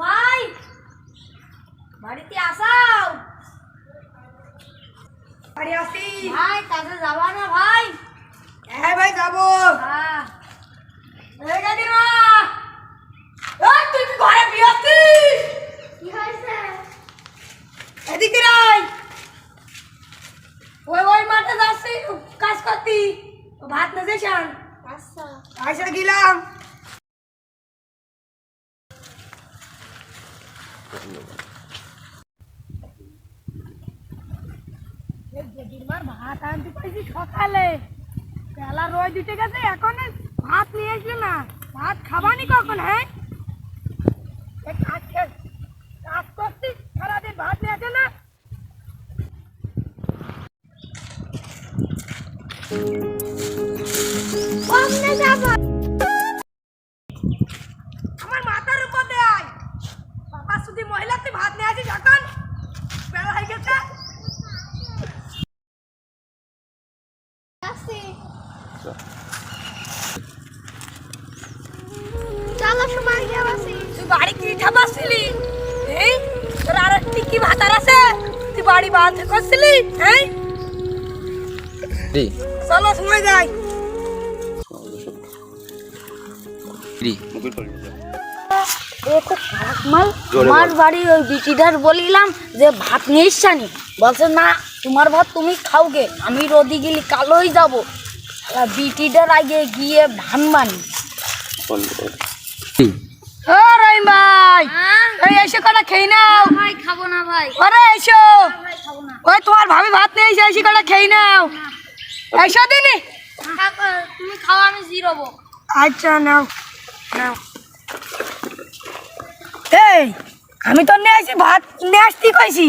ভাই বাড়িতে আসাও। বাড়ি আসি ভাই কাজে যাবা না ভাই? হ্যাঁ ভাই যাবো। হ্যাঁ। এই কাকিমা, এই তুই কি ঘরে বিয়াছিস? কি হয়েছে? এদিকে আয়। ওই মাঠে যাচ্ছি কাজ করতি, ভাত না যাইছান। আচ্ছা। আইসা গেলাম। ভাত আনতে পারছি সকালে, বেলা রোদ দিতে গেছে, এখন ভাত নিয়ে আসলো না। ভাত খাবানি কখন? হ্যাঁ কাজ করছি সারাদিন, ভাত নিয়ে আসে না। আমার মাথার উপর দেয় বাবা, শুধু মহিলা তুই ভাত নিয়ে আসিস এখন, বেলা হয়ে গেছে। চলো সময় গিয়ে বসি। তুই বাড়ি কি খাবাসছিলি? এই তোর আর একটি কি ভাতার আছে? তুই বাড়ি বাঁধ করছিলি? হ্যাঁ চলো সময় যাই। আমার বাড়ি ওই বিটিদার বলিলাম যে ভাত নিয়ে ইসানি, বলছে না তোমার ভাত তুমি খাও গে, আমি রোদি গেলি কালোই যাবো। বিটিদার আগে গিয়ে ধান বানি। রহিম ভাই, এই এসে কটা খেয়ে নাও। ভাই খাবো না ভাই। আরে এসো, ভাই খাবো না। ওই তোমার ভাবি ভাত নিয়ে এসে এসে কটা খেয়ে নাও। এসো দিনি। তুমি খাও, আমি জিরোবো। আচ্ছা নাও নাও। এই আমি তো নিয়ে আসি ভাত নিয়ে আসতে কইছি,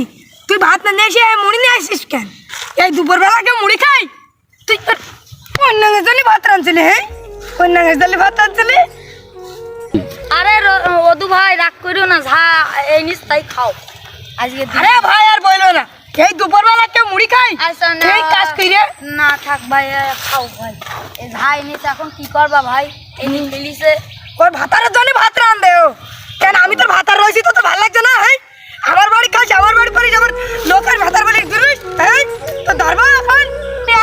তুই ভাত না নিয়ে এসে মুড়ি নিয়ে আসিস কেন? এই দুপুরবেলা কেউ মুড়ি খাই? তুই তোর অন্য গেছলি ভাত রাঁধছিলি? হ্যাঁ অন্য গেছলি ভাত রাঁধছিলি? আরে ওদু ভাই রাগ করিও না, যা এই নিস তাই খাও আজকে। আরে ভাই আর বইলো না, এই দুপুরবেলা কেউ মুড়ি খাই? আচ্ছা না, এই কাজ কইরে না থাক ভাই, খাও ভাই। এই ভাই নিস এখন কি করবা ভাই, এই মিলিছে। ওর ভাতারের জন্য ভাত রাঁধে ও। কেন আমি তোর ভাতার রয়েছি তো, তো ভালো লাগছে না? হ্যাঁ আমার বাড়ি খাস, আমার বাড়ি করিস, আমার লোকের ভাতার বলে দিস। হ্যাঁ তো ধরবো এখন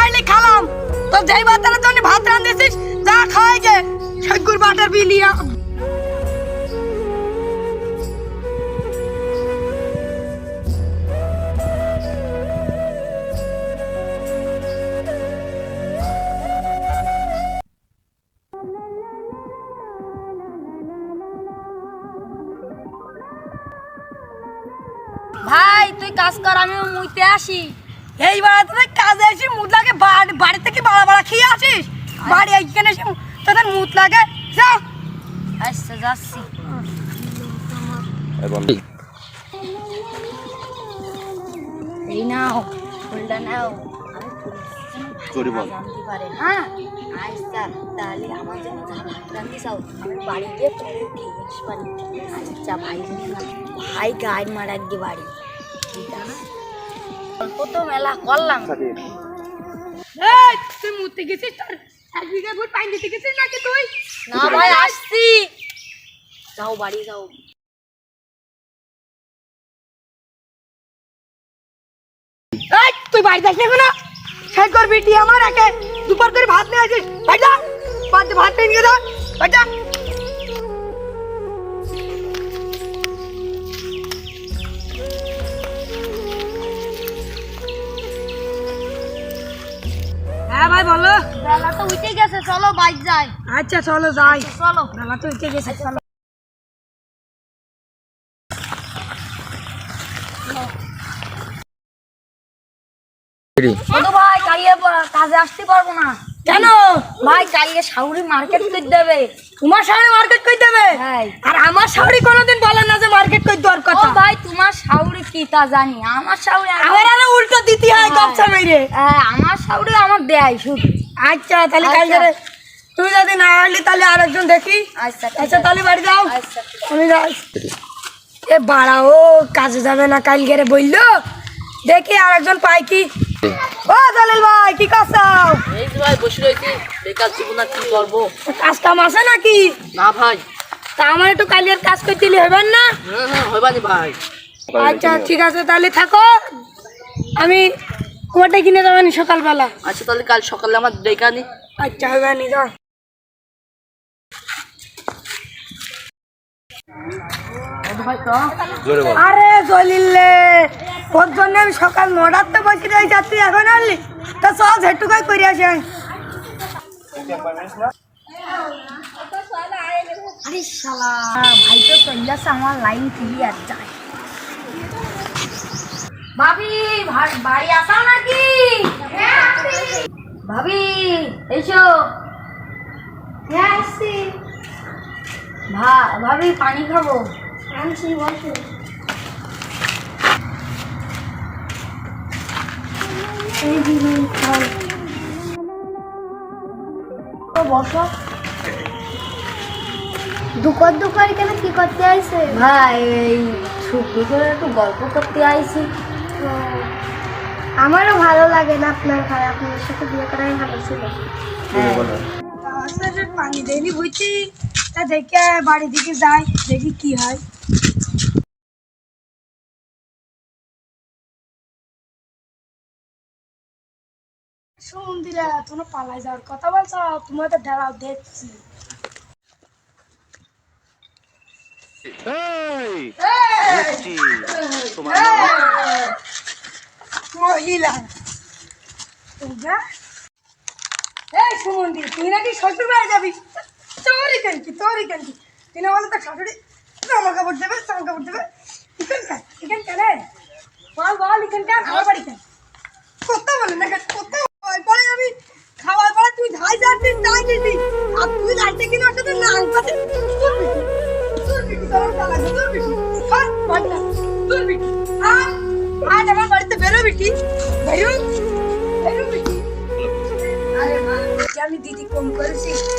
আইলে খালাম। তোর যেই ভাতারের জন্য ভাত রাঁধেছিস যা খাওয়াই গে ঠাকুর বাটার বিলিয়া। ভাই তুই কাজ কর, আমি মুইতে আসি। এই বেড়াতে কাজে আসি মুদ লাগে, বাড়ি থেকে বাড়া বাড়া খেয়ে আসিস, বাড়ি এইখানে এসে তোদের মুদ লাগে। যা আচ্ছা যাচ্ছি। এই নাও ফুলটা নাও, জানতে পারে হ্যাঁ। আচ্ছা তাহলে আমার জন্য যা ভাত রান্তি চাও আমি বাড়ি গিয়ে তোরে খেয়ে আসবানি। আচ্ছা ভাই, ভাই গাড়ি মারাক গে বাড়ি, ঠিক আছে? অল্প তো মেলা করলাম। এই তুই মুতে গেছিস, তোর 1 বিঘা ভুট পানি দিতে গেছিস নাকি তুই? না ভাই আসছি, যাও বাড়ি যাও। এই তুই বাড়ি যাস না এখনো? সেই করবি টি আমার একে দুপুর করে ভাত নিয়ে আসিস। ভাই যা ভাত নিয়ে গিয়ে যা, ভাই যা। হ্যাঁ ভাই বলো। বেলা তো উঠে গেছে, চলো বাইক যাই। আচ্ছা চলো যাই, চলো। বেলা তো উঠে গেছে, চলো। ছোটো ভাই কালিয়ে কাজে আসতে পারবো না। কেন? ভাই কালিয়ে শাউরি মার্কেট করে দেবে। তোমার শাড়ি মার্কেট কই দেবে? হ্যাঁ। আর আমার শাড়ি কোনোদিন বলে না যে মার্কেট কই দেওয়ার ও কথা। ভাই তোমার শাউরি কি তা জানি, আমার শাউরি আমার আরে উল্টো দিতে হয় গপছা মেরে। আমার শাউরি আমার দেয় শুধু। আচ্ছা তাহলে আচ্ছা। কালকে তুই যদি না আসলি তাহলে আরেকজন দেখি। আচ্ছা আচ্ছা তাহলে বাড়ি যাও, আচ্ছা আমি যাই। এ বাড়া ও কাজে যাবে না কালকে বললো, দেখি আরেকজন পাই কি। ও জালিল ভাই কি করছাও? এই যে ভাই বসে রয়েছি, বেকার জীবন আর কি করবো? কাজ কাম আছে নাকি? না ভাই। তা আমার একটু কালিয়ার কাজ করতে দিলে হবেন না? হইবানি ভাই। আচ্ছা ঠিক আছে, তাহলে থাকো, আমি কোয়াটা কিনে যাবেন সকালবেলা। আচ্ছা তাহলে কাল সকালে আমার দেখানি। আচ্ছা হবেনি, যাও। আরে জলিলে, ওর জন্য আমি সকাল 9টাতে বসে রয়েছি, আর তুই এখন আসলি? তা চল ঝেটুকাই করে আসি আমি। আরে শালা, ভাই তো চলে আসছে, আমার লাইন ক্লিয়ার যায়। ভাবি, বাড়ি আসাও নাকি? ভাবি এসো। হ্যাঁ আসছি। ভাবি পানি খাবো। আনছি, বসো। বসো। দুপুর কেন কি করতে আইছে? ভাই এই ছুটি করে একটু গল্প করতে আইছি। আমারও ভালো লাগে না আপনার ভাই, আপনার সাথে বিয়ে করাই ভালো ছিল। পানি দেয়নি বুঝছি, তা দেখে বাড়ি দিকে যাই, দেখি কি হয়। সুমন্দিরা, তোমরা পালাই যাওয়ার কথা বলছো, তোমার তো দাঁড়াও দেখছি। মহিলা এই সুমন্দি, তুই নাকি শ্বশুর বাড়ি যাবি? তোরই কেন কি তুই না বলে তো শাশুড়ি জামা কাপড় দেবে এখান কেন বল এখান কেন আমার বাড়ি কেন? কথা বলে না কথা পরে আমি খাওয়ার পরে তুই ধাই যাচ্ছিস যাই দিবি, আর তুই যাইতে কিনা ওর সাথে না আনপাতে তোর বিটি আজ আমার বাড়িতে বেরো বিটি, বেরো বিটি। আরে মা, আমি দিদি কম করেছি।